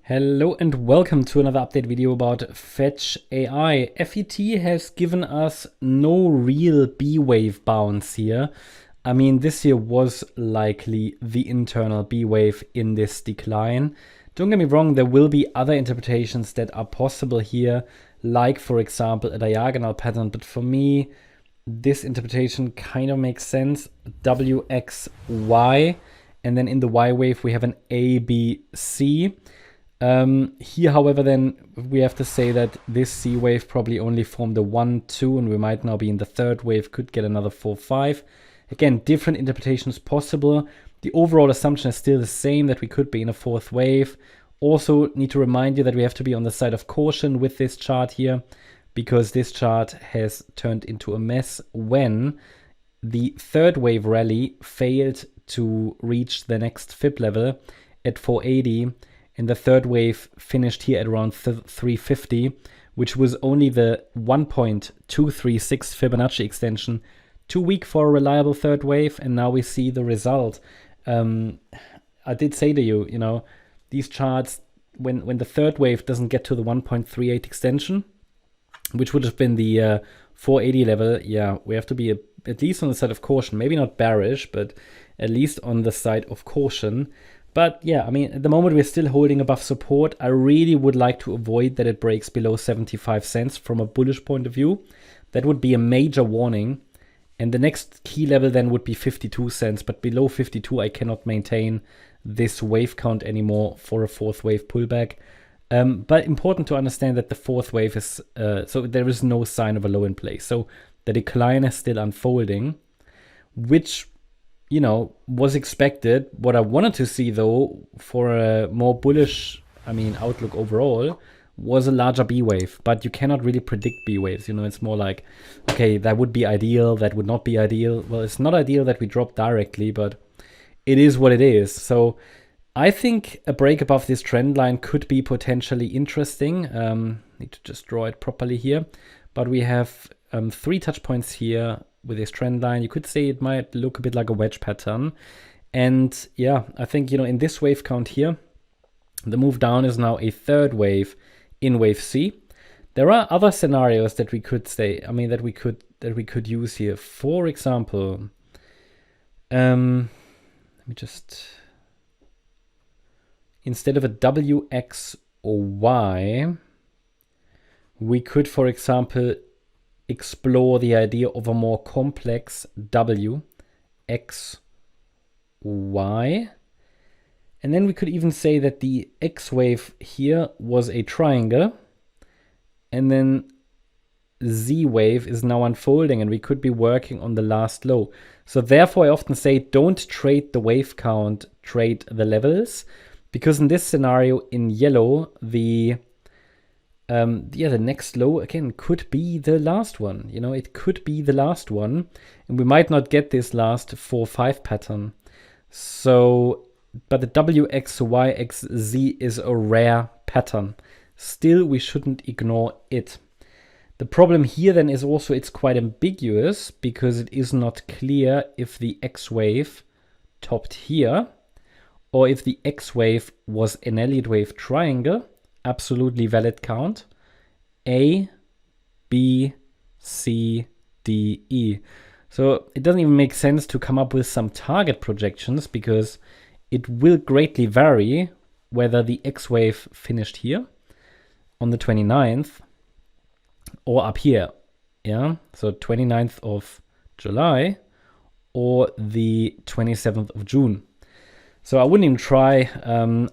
Hello and welcome to another update video about FETCH.AI. FET has given us no real B-wave bounce here. I mean, this year was likely the internal B-wave in this decline. Don't get me wrong, there will be other interpretations that are possible here, like for example a diagonal pattern, but for me this interpretation kind of makes sense. WXY, and then in the Y wave we have an ABC. Here, however, then we have to say that this C wave probably only formed a 1, 2, and we might now be in the third wave, could get another 4, 5. Again, different interpretations possible. The overall assumption is still the same, that we could be in a fourth wave. Also need to remind you that we have to be on the side of caution with this chart here, because this chart has turned into a mess when the third wave rally failed to reach the next Fib level at 480. And the third wave finished here at around 350, which was only the 1.236 Fibonacci extension. Too weak for a reliable third wave, and now we see the result. I did say to you, these charts, when the third wave doesn't get to the 1.38 extension, which would have been the 480 level, yeah, we have to be at least on the side of caution. Maybe not bearish, but at least on the side of caution. But yeah, I mean, at the moment we're still holding above support. I really would like to avoid that it breaks below 75 cents from a bullish point of view. That would be a major warning. And the next key level then would be 52 cents. But below 52, I cannot maintain this wave count anymore for a fourth wave pullback. But important to understand that the fourth wave is, so there is no sign of a low in place. So the decline is still unfolding, which was expected. What I wanted to see, though, for a more bullish, outlook overall, was a larger B wave. But you cannot really predict B waves. It's more like, okay, that would be ideal, that would not be ideal. Well, it's not ideal that we drop directly, but it is what it is. So I think a break above this trend line could be potentially interesting. Need to just draw it properly here. But we have 3 touch points here with this trend line. You could say it might look a bit like a wedge pattern. And yeah, I think, in this wave count here, the move down is now a third wave in wave C. There are other scenarios that we could say, that we could use here. For example, let me just, instead of a W, X, or Y, we could, for example, explore the idea of a more complex W, X, Y. And then we could even say that the X wave here was a triangle. And then Z wave is now unfolding, and we could be working on the last low. So therefore, I often say don't trade the wave count, trade the levels. Because in this scenario, in yellow, the next low, again, could be the last one. It could be the last one. And we might not get this last 4-5 pattern. So, but the WXYXZ is a rare pattern. Still, we shouldn't ignore it. The problem here then is also it's quite ambiguous, because it is not clear if the X wave topped here, or if the X wave was an Elliott wave triangle. Absolutely valid count. A, B, C, D, E. So it doesn't even make sense to come up with some target projections, because it will greatly vary whether the X wave finished here on the 29th or up here. Yeah, so 29th of July or the 27th of June. So I wouldn't even try.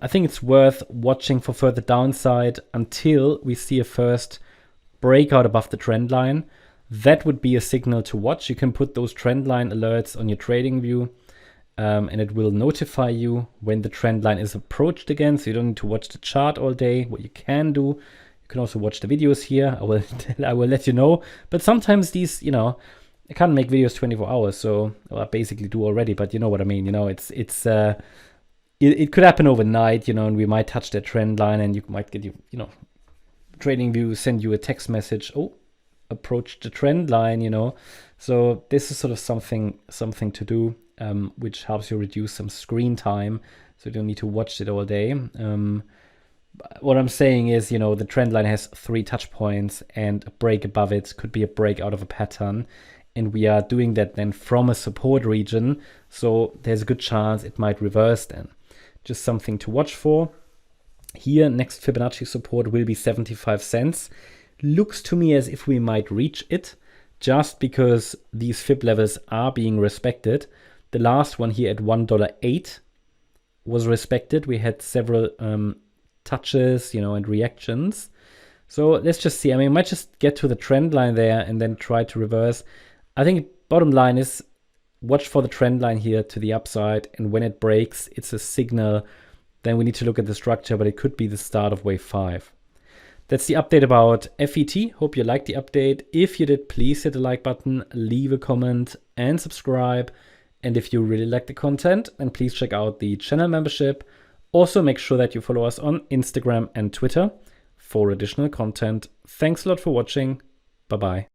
I think it's worth watching for further downside until we see a first breakout above the trend line. That would be a signal to watch. You can put those trend line alerts on your Tradingview, and it will notify you when the trend line is approached again. So you don't need to watch the chart all day. What you can do, you can also watch the videos here. I will let you know. But sometimes these, I can't make videos 24 hours, so I basically do already, but you know what I mean. It could happen overnight, and we might touch that trend line, and you might get Tradingview send you a text message. Oh, approach the trend line, So this is sort of something to do, which helps you reduce some screen time, so you don't need to watch it all day. What I'm saying is, you know, the trend line has 3 touch points, and a break above it could be a break out of a pattern. And we are doing that then from a support region. So there's a good chance it might reverse then. Just something to watch for. Here, next Fibonacci support will be 75 cents. Looks to me as if we might reach it, just because these Fib levels are being respected. The last one here at $1.08 was respected. We had several touches, you know, and reactions. So let's just see. I mean, we might just get to the trend line there and then try to reverse. I think bottom line is watch for the trend line here to the upside, and when it breaks, it's a signal. Then we need to look at the structure, but it could be the start of wave 5. That's the update about FET. Hope you liked the update. If you did, please hit the like button, leave a comment, and subscribe. And if you really like the content, then please check out the channel membership. Also, make sure that you follow us on Instagram and Twitter for additional content. Thanks a lot for watching. Bye-bye.